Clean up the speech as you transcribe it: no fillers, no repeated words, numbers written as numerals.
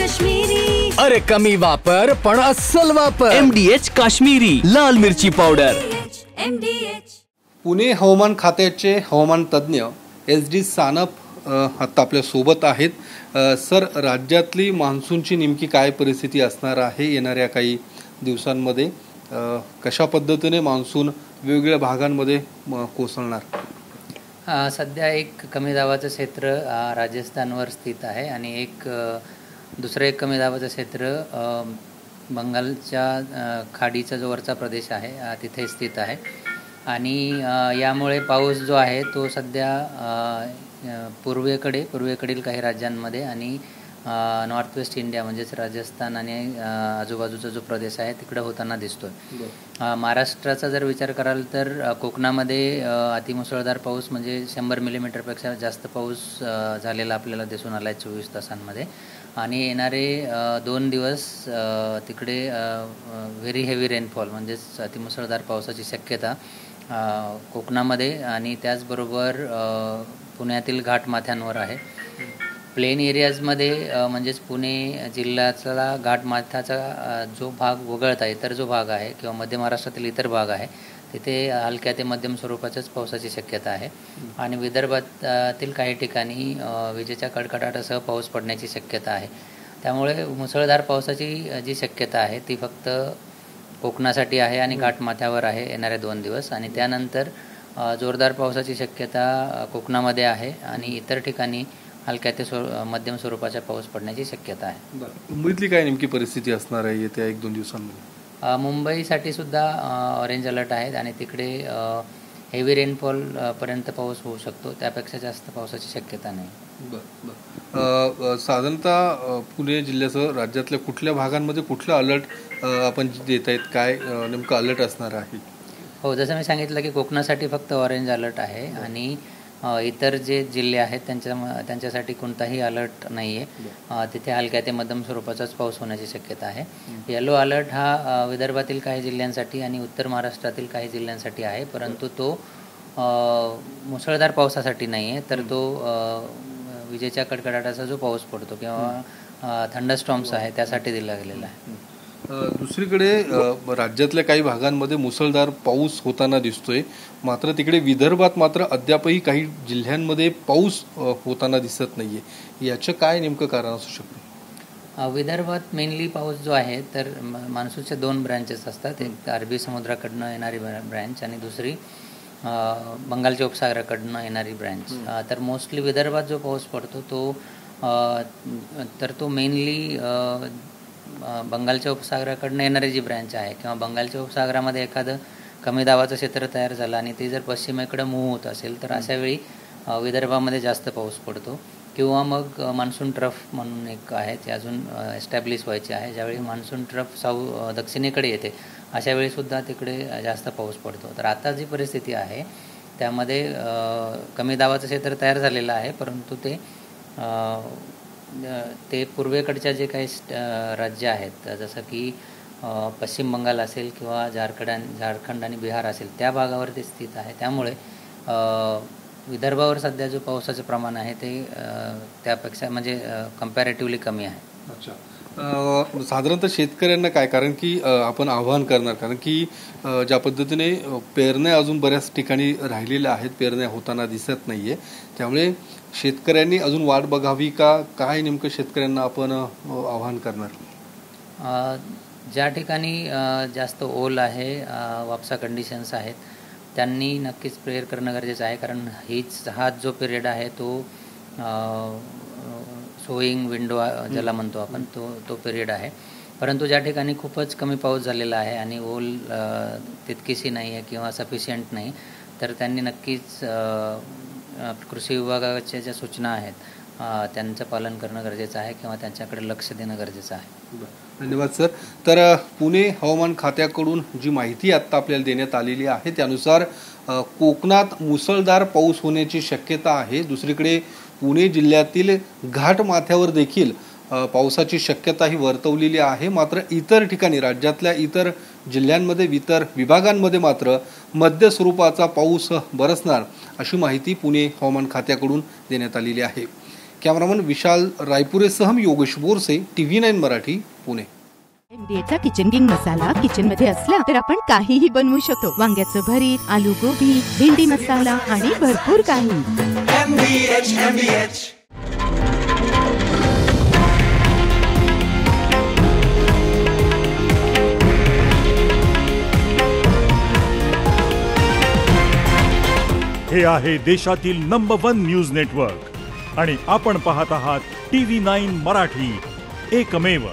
काश्मीरी. अरे कमी वापर पण अस्सल वापर. MDH काश्मीरी लाल मिरची पावडर. MDH. पुणे हवामान खात्याचे हवामान तज्ज्ञ SD सानप आता आपल्या सोबत आहेत. सर, राज्यातली मान्सूनची नेमकी काय परिस्थिती असणार आहे येणाऱ्या काही दिवसांमध्ये? कशा पद्धतीने मान्सून वेगवेगळ्या भागांमध्ये कोसळणार? सध्या एक कमी दाबाचं क्षेत्र राजस्थानवर स्थित आहे आणि दुसरं एक कमी दाबाचं क्षेत्र बंगालच्या खाडीचा जो वरचा प्रदेश आहे तिथे स्थित आहे. आणि यामुळे पाऊस जो आहे तो सध्या पूर्वेकडील काही राज्यांमध्ये आणि नॉर्थ वेस्ट इंडिया म्हणजेच राजस्थान आणि आजूबाजूचा जो प्रदेश आहे तिकडं होताना दिसतोय. महाराष्ट्राचा जर विचार कराल तर कोकणामध्ये अतिमुसळधार पाऊस म्हणजे 100 मिलीमीटरपेक्षा जास्त पाऊस झालेला आपल्याला दिसून आला आहे 24 तासांमध्ये. आणि येणारे 2 दिवस तिकडे व्हेरी हेवी रेनफॉल म्हणजेच अतिमुसळधार पावसाची शक्यता कोकणामध्ये आणि त्याचबरोबर पुण्यातील घाटमाथ्यांवर आहे. प्लेन एरियाजमध्ये म्हणजेच पुणे जिल्ह्याचा घाटमाथ्याचा जो भाग वगळता इतर जो भाग आहे किंवा मध्य महाराष्ट्रातील इतर भाग आहे तिथे हलक्या ते मध्यम स्वरूपाच्याच पावसाची शक्यता आहे. आणि विदर्भातील काही ठिकाणी विजेच्या कडकडाटासह पाऊस पडण्याची शक्यता आहे. त्यामुळे मुसळधार पावसाची जी शक्यता आहे ती फक्त कोकणासाठी आहे आणि घाटमाथ्यावर आहे येणारे 2 दिवस. आणि त्यानंतर जोरदार पावसाची शक्यता कोकणामध्ये आहे आणि इतर ठिकाणी हलक्या ते मध्यम स्वरूपाचा पाऊस पडण्याची शक्यता आहे. मुंबईतली काय नेमकी परिस्थिती असणार आहे येत्या 1-2 दिवसांमध्ये? मुंबईसाठी सुद्धा ऑरेंज अलर्ट आहेत आणि तिकडे हेवी रेनफॉल पर्यंत पाऊस होऊ शकतो. त्यापेक्षा जास्त पावसाची शक्यता नाही. साधारणतः पुणे जिल्ह्यासह राज्यातल्या कुठल्या भागांमध्ये कुठलं अलर्ट आपण देत आहेत? काय नेमकं अलर्ट असणार आहे? हो, जसं मी सांगितलं की कोकणासाठी फक्त ऑरेंज अलर्ट आहे आणि इतर जे जिल्हे आहेत त्यांच्यासाठी कोणताही अलर्ट नाही आहे. तिथे हलक्या ते मध्यम स्वरूपाचाच पाऊस होण्याची शक्यता आहे. येलो अलर्ट हा विदर्भातील काही जिल्ह्यांसाठी आणि उत्तर महाराष्ट्रातील काही जिल्ह्यांसाठी आहे, परंतु तो मुसळधार पावसासाठी नाही आहे, तर तो विजेच्या कडकडाटाचा जो पाऊस पडतो किंवा थंडरस्टॉर्म्स आहे त्यासाठी दिला गेलेला आहे. दुसरीकडे राज्यातल्या काही भागांमध्ये मुसळधार पाऊस होताना दिसतोय, मात्र तिकडे विदर्भात मात्र अद्यापही काही जिल्ह्यांमध्ये पाऊस होताना दिसत नाहीये. याचं काय नेमकं कारण असू शकतं? विदर्भात मेनली पाऊस जो आहे तर मान्सूनचे 2 ब्रँचेस असतात. एक अरबी समुद्राकडनं येणारी ब्रँच आणि दुसरी बंगालच्या उपसागराकडनं येणारी ब्रँच. तर मोस्टली विदर्भात जो पाऊस पडतो तो मेनली बंगालच्या उपसागराकडनं येणारी जी ब्रँच आहे किंवा बंगालच्या उपसागरामध्ये एखादं कमी दाबाचं क्षेत्र तयार झालं आणि ते जर पश्चिमेकडे मूव्ह होत असेल तर अशावेळी विदर्भामध्ये जास्त पाऊस पडतो. किंवा मग मान्सून ट्रफ म्हणून एक आहे ते अजून एस्टॅब्लिश व्हायचे आहे. ज्यावेळी मान्सून ट्रफ दक्षिणेकडे येते अशावेळीसुद्धा तिकडे जास्त पाऊस पडतो. तर आता जी परिस्थिती आहे त्यामध्ये कमी दाबाचं क्षेत्र तयार झालेलं आहे, परंतु ते पूर्वेकडच्या जे काही राज्य आहेत जसं की पश्चिम बंगाल असेल किंवा झारखंड आणि बिहार असेल त्या भागावर ते स्थित आहे. त्यामुळे विदर्भावर सध्या जो पावसाचं प्रमाण आहे ते त्यापेक्षा म्हणजे कम्पॅरेटिव्हली कमी आहे. अच्छा, साधारणतः शेतकऱ्यांना काय, कारण की आपण आव्हान करणार, कारण की ज्या पद्धतीने पेरण्या अजून बऱ्याच ठिकाणी राहिलेल्या आहेत, पेरण्या होताना दिसत नाहीये, त्यामुळे शेतकऱ्यांनी अजून वाट बघावी का? काय नेमकं शेतकऱ्यांना आपण आव्हान करणार? ज्या ठिकाणी जास्त ओल आहे, वापसा कंडिशन्स आहेत, त्यांनी नक्कीच प्रेयर करणं गरजेचं आहे. कारण हा जो पिरियड आहे तो सोईंग विंडो ज्याला म्हणतो आपण तो पिरियड आहे. परंतु ज्या ठिकाणी खूपच कमी पाऊस झालेला आहे आणि ओल तितकीशी नाही आहे किंवा सफिशियंट नाही, तर त्यांनी नक्कीच कृषी विभागाच्या ज्या सूचना आहेत त्यांचं पालन करणं गरजेचं आहे किंवा त्यांच्याकडे लक्ष देणं गरजेचं आहे. धन्यवाद सर. तर पुणे हवामान खात्याकडून जी माहिती आत्ता आपल्याला देण्यात आलेली आहे त्यानुसार कोकणात मुसळधार पाऊस होण्याची शक्यता आहे. दुसरीकडे पुणे जिल्ह्यातील घाटमाथ्यावर देखील पावसाची शक्यताही वर्तवलेली आहे. मात्र इतर ठिकाणी राज्यातल्या इतर जिल्ह्यांमध्ये इतर विभागांमध्ये मात्र मध्य स्वरूपाचा पाऊस बरसणार अशी माहिती पुणे हवामान खात्याकडून देण्यात आलेली आहे. कॅमेरामन विशाल रायपुरेसह मी योगेश बोरसे, TV9 मराठी, पुणे. MDHचा किचन किंग मसाला किचन मध्ये असला तर आपण काहीही बनवू शकतो. वांग्याचं भरीत, आलू गोबी, भेंडी मसाला आणि भरपूर काही. हे आहे देशातील नंबर 1 न्यूज नेटवर्क आणि आपण पाहत आहात TV9 मराठी, एकमेव.